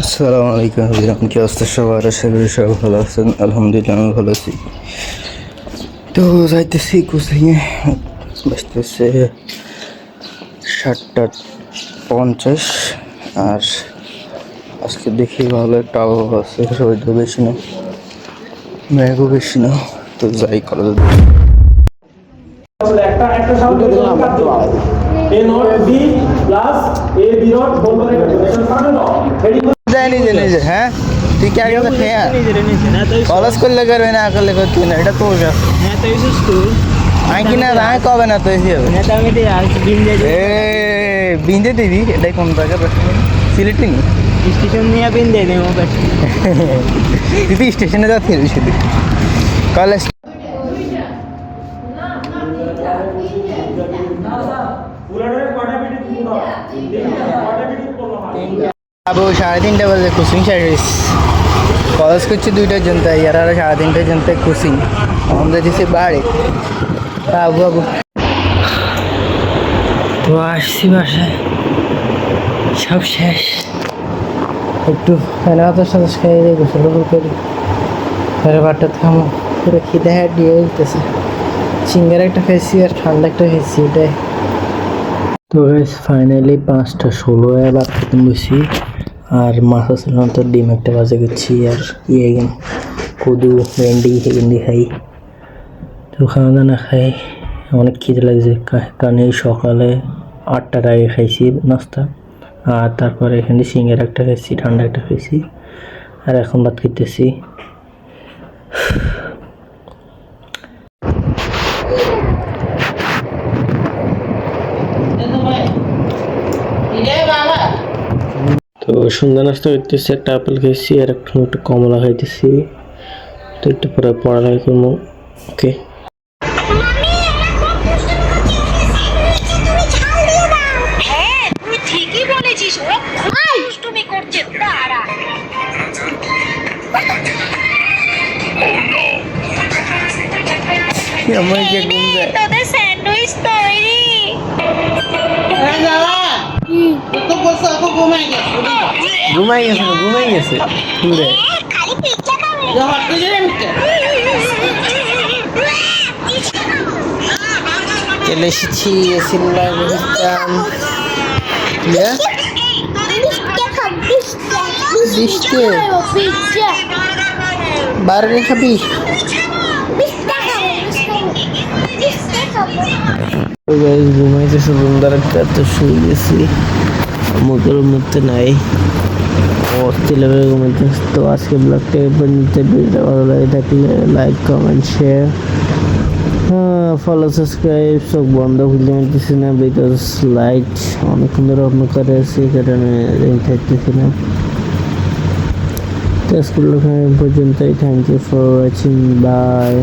আসসালামু আলাইকুম ভাইজান, কি অবস্থা সবার? আশা করি সবাই ভালো আছেন। আলহামদুলিল্লাহ আমি ভালো আছি। তো যাইতেছি কোচিংয়ে, বাজতেছে 7:50। আর আজকে দেখি ভালো একটা আবহাওয়া আছে, রোদও বেশি না, মেঘও বেশি না। তো যাই কলেজে। একটা একটা sound A naught B plus A B naught whole করে ক্যালকুলেশন পাবে না রেডি যাই নিজে নিজে। হ্যাঁ তুই কি আগে হ্যাঁ কলেজ করলে করবে না করলে করতে না, এটা তোর কাছে। হ্যাঁ তো ইউজ টু আমি কিনা রায় কবে না তো এসে হবে। হ্যাঁ তো আমি দিয়ে আজ দিন যাই বিন্দে দিবি, এটাই কোন জায়গা সিলেক্টিং স্টেশন নিয়ে বিন দিয়ে দেবো তুই স্টেশনে যাচ্ছি শুধু কলেজ। আবু 3:30 বাজে কোচিং সার্ভিস, কলেজ করছি 2টার জন্য, ইয়ার 3:30 জন্য কোচিং। আমাদের দিচ্ছে বাড়ি আবু আবু। তো আসছি বাসায়, সব শেষ। একটু ফেনাতের সাথে খেয়ে দিয়ে গোসল করি, ফের বারটা থামো, পুরো খিদে হ্যাঁ দিয়ে দিতেছে। চিংড়ি একটা খেয়েছি আর ঠান্ডা একটা খেয়েছি, এটাই। তো ফাইনালি 5:16 ভাত খেতে বসি। আর মাছ আসলে তো ডিম একটা বাজে করছি, আর কদু ভেন্ডি ভেন্ডি খাই। তো খাওয়া দাওয়া খাই, অনেক খিদে লাগছে, কারণ এই সকালে 8টার আগে খাইছি নাস্তা। আর তারপরে এখানে সিঙ্গার একটা খাইছি, ঠান্ডা একটা খাইছি, আর এখন ভাত খেতেছি। তো সন্ধ্যা নাস্তা করতেছি, একটা আপেল খাইছি আর একটা কমলা খাইতেছি। তো একটু পরে পড়ালেখা করবো। ওকে। ঘুমাই গেছে পুরে। চলে এসেছি বারো খাবি। ঘুমাইতেছে সুন্দর একটা, তো শুয়ে গেছি, মুখের মধ্যে নাই অস্থিরভাবে ঘুমাইতেছে। তো আজকে ব্লগটা পর্যন্ত, ভিডিওটা ভালো লাগে থাকলে like comment share, follow subscribe সব বন্ধ খুলতে পারতেছি না, বিকজ লাইট অনেকক্ষণ ধরে অন্য করে আছে, কারণে থাকতেছি না। তো আজকে পর্যন্তই, thank you for watching, by.